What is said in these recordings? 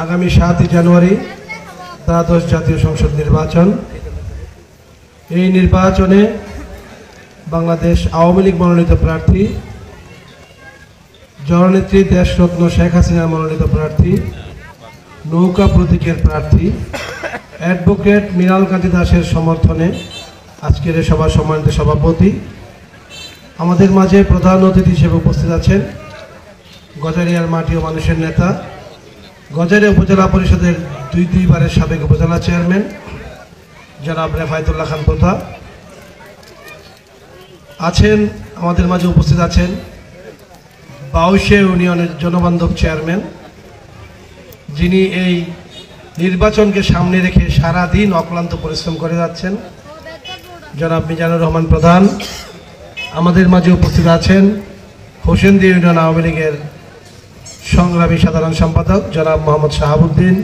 আগামী 7 জানুয়ারি দ্বাদশ জাতীয় সংসদ নির্বাচন। এই নির্বাচনে বাংলাদেশ আওয়ামী লীগ মনোনীত প্রার্থী, জননেত্রী দেশরত্ন শেখ হাসিনা মনোনীত প্রার্থী, নৌকা প্রতীকের প্রার্থী অ্যাডভোকেট মৃণাল কান্তি দাসের সমর্থনে আজকের এই সভার সম্মানিত সভাপতি, আমাদের মাঝে প্রধান অতিথি হিসেবে উপস্থিত আছেন গজারিয়ার মাটি ও মানুষের নেতা, গজারিয়া উপজেলা পরিষদের দুইবারের সাবেক উপজেলা চেয়ারম্যান জনাব রেফায়েতুল্লাহ খান প্রথা আছেন। আমাদের মাঝে উপস্থিত আছেন বাউশে ইউনিয়নের জনবান্ধব চেয়ারম্যান, যিনি এই নির্বাচনকে সামনে রেখে সারাদিন অক্লান্ত পরিশ্রম করে যাচ্ছেন, জনাব মিজানুর রহমান প্রধান। আমাদের মাঝে উপস্থিত আছেন হোসেন্দি ইউনিয়ন আওয়ামী লীগের সংগ্রামী সাধারণ সম্পাদক জনাব মোহাম্মদ শাহাবুদ্দিন।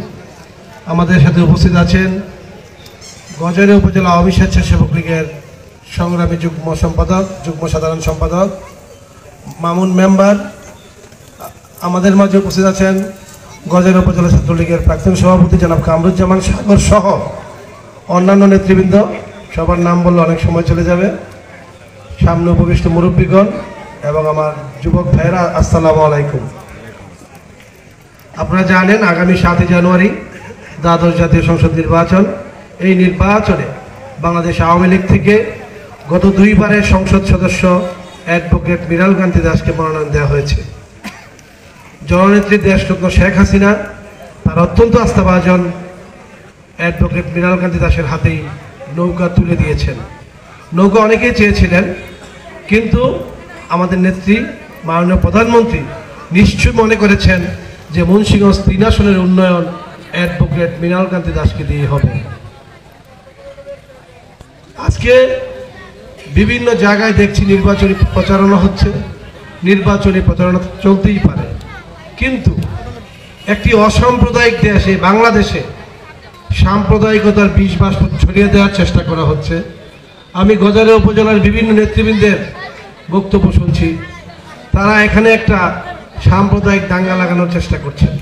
আমাদের সাথে উপস্থিত আছেন গজারিয়া উপজেলা আওয়ামী স্বেচ্ছাসেবক লীগের সংগ্রামী যুগ্ম সম্পাদক, যুগ্ম সাধারণ সম্পাদক মামুন মেম্বার। আমাদের মাঝে উপস্থিত আছেন গজারিয়া উপজেলা ছাত্রলীগের প্রাক্তন সভাপতি জনাব কামরুজ্জামান সাগর সহ অন্যান্য নেতৃবৃন্দ। সবার নাম বললে অনেক সময় চলে যাবে। সামনে উপবিষ্ট মুরব্বীগণ এবং আমার যুবক ভাইয়েরা, আসসালামু আলাইকুম। আপনারা জানেন আগামী 7 জানুয়ারি দ্বাদশ জাতীয় সংসদ নির্বাচন। এই নির্বাচনে বাংলাদেশ আওয়ামী লীগ থেকে গত 2বারের সংসদ সদস্য অ্যাডভোকেট মৃণাল কান্তি দাসকে মনোনয়ন দেওয়া হয়েছে। জননেত্রী দেশরত্ন শেখ হাসিনা তার অত্যন্ত আস্থাভাজন অ্যাডভোকেট মৃণাল কান্তি দাসের হাতেই নৌকা তুলে দিয়েছেন। নৌকা অনেকেই চেয়েছিলেন, কিন্তু আমাদের নেত্রী মাননীয় প্রধানমন্ত্রী নিশ্চয় মনে করেছেন যে মুন্সিগঞ্জ 3 আসনের উন্নয়ন অ্যাডভোকেট মৃণাল কান্তি দাসকে দিয়ে হবে। আজকে বিভিন্ন জায়গায় দেখছি নির্বাচনী প্রচারণা হচ্ছে, নির্বাচনী প্রচারণা চলতেই পারে, কিন্তু একটি অসাম্প্রদায়িক দেশে বাংলাদেশে সাম্প্রদায়িকতার বিষ বাষ্প ছড়িয়ে দেওয়ার চেষ্টা করা হচ্ছে। আমি গজারিয়া উপজেলার বিভিন্ন নেতৃবৃন্দের বক্তব্য শুনছি, তারা এখানে একটা সাম্প্রদায়িক দাঙ্গা লাগানোর চেষ্টা করছেন।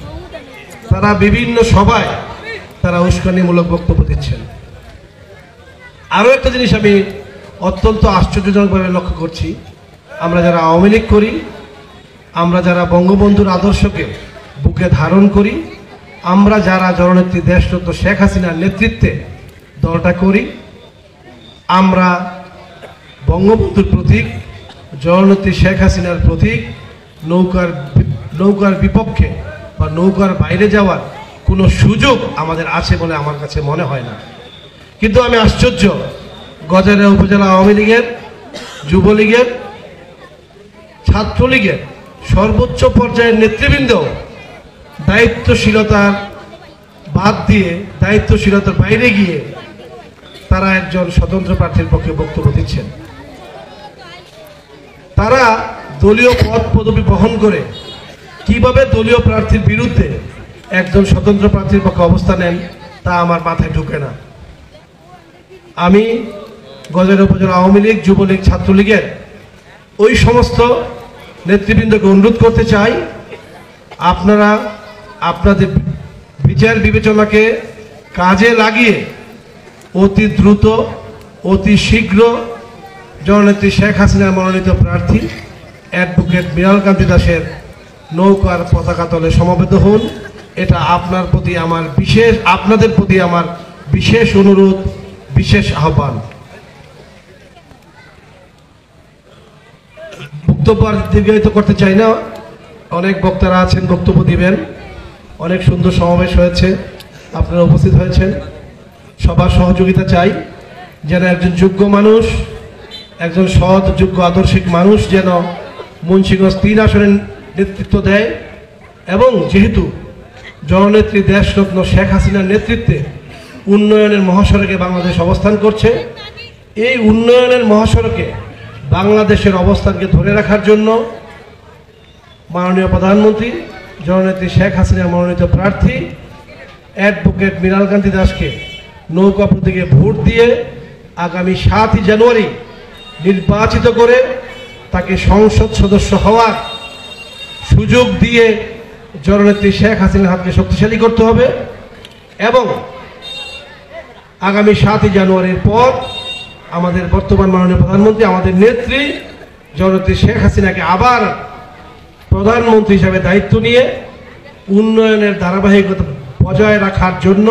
তারা বিভিন্ন সভায় তারা উস্কানিমূলক বক্তব্য দিচ্ছেন। আরও একটা জিনিস আমি অত্যন্ত আশ্চর্যজনকভাবে লক্ষ্য করছি, আমরা যারা আওয়ামী লীগ করি, আমরা যারা বঙ্গবন্ধুর আদর্শকে বুকে ধারণ করি, আমরা যারা জননেত্রী দেশরত্ন শেখ হাসিনার নেতৃত্বে দলটা করি, আমরা বঙ্গবন্ধুর প্রতীক, জননেত্রী শেখ হাসিনার প্রতীক নৌকার বিপক্ষে বা নৌকার বাইরে যাওয়ার কোনো সুযোগ আমাদের আছে বলে আমার কাছে মনে হয় না। কিন্তু আমি আশ্চর্য, গজারিয়া উপজেলা আওয়ামী লীগের, যুবলীগের, ছাত্রলীগের সর্বোচ্চ পর্যায়ের নেতৃবৃন্দ দায়িত্বশীলতার বাদ দিয়ে, দায়িত্বশীলতার বাইরে গিয়ে তারা একজন স্বতন্ত্র প্রার্থীর পক্ষে বক্তব্য দিচ্ছেন। তারা দলীয় পদ পদবি বহন করে কিভাবে দলীয় প্রার্থীর বিরুদ্ধে একজন স্বতন্ত্র প্রার্থীর পক্ষে অবস্থান নেন তা আমার মাথায় ঢুকে না। আমি গজারিয়া উপজেলা আওয়ামী লীগ, যুবলীগ, ছাত্রলীগের ওই সমস্ত নেতৃবৃন্দকে অনুরোধ করতে চাই, আপনারা আপনাদের বিচার বিবেচনাকে কাজে লাগিয়ে অতি দ্রুত, অতি শীঘ্র জননেত্রী শেখ হাসিনার মনোনীত প্রার্থী অ্যাডভোকেট মৃণাল কান্তি দাসের নৌকার পতাকা তলে সমবেত হন। এটা আপনাদের প্রতি আমার বিশেষ অনুরোধ, বিশেষ আহ্বান। বক্তব্য আর দীর্ঘায়িত করতে চাই না, অনেক বক্তারা আছেন, বক্তব্য দিবেন। অনেক সুন্দর সমাবেশ হয়েছে, আপনারা উপস্থিত হয়েছেন। সবার সহযোগিতা চাই, যেন একজন যোগ্য মানুষ, একজন সৎ, যোগ্য, আদর্শিক মানুষ যেন মুন্সিগঞ্জ 3 আসনের নেতৃত্ব দেয়। এবং যেহেতু জননেত্রী দেশরত্ন শেখ হাসিনার নেতৃত্বে উন্নয়নের মহাসড়কে বাংলাদেশ অবস্থান করছে, এই উন্নয়নের মহাসড়কে বাংলাদেশের অবস্থানকে ধরে রাখার জন্য মাননীয় প্রধানমন্ত্রী জননেত্রী শেখ হাসিনা মনোনীত প্রার্থী অ্যাডভোকেট মৃণাল কান্তি দাসকে নৌকা প্রতীকে ভোট দিয়ে আগামী 7 জানুয়ারি নির্বাচিত করে তাকে সংসদ সদস্য হওয়ার সুযোগ দিয়ে জননেত্রী শেখ হাসিনার হাতকে শক্তিশালী করতে হবে এবং আগামী 7ই জানুয়ারির পর আমাদের বর্তমান মাননীয় প্রধানমন্ত্রী আমাদের নেত্রী জননেত্রী শেখ হাসিনাকে আবার প্রধানমন্ত্রী হিসাবে দায়িত্ব নিয়ে উন্নয়নের ধারাবাহিকতা বজায় রাখার জন্য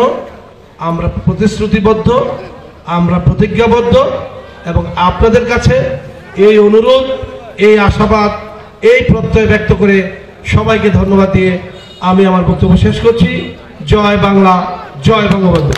আমরা প্রতিশ্রুতিবদ্ধ, আমরা প্রতিজ্ঞাবদ্ধ এবং আপনাদের কাছে এই অনুরোধ, এই আশাবাদ, এই প্রত্যয় ব্যক্ত করে সবাইকে ধন্যবাদ দিয়ে আমি আমার বক্তব্য শেষ করছি। জয় বাংলা, জয় বঙ্গবন্ধু।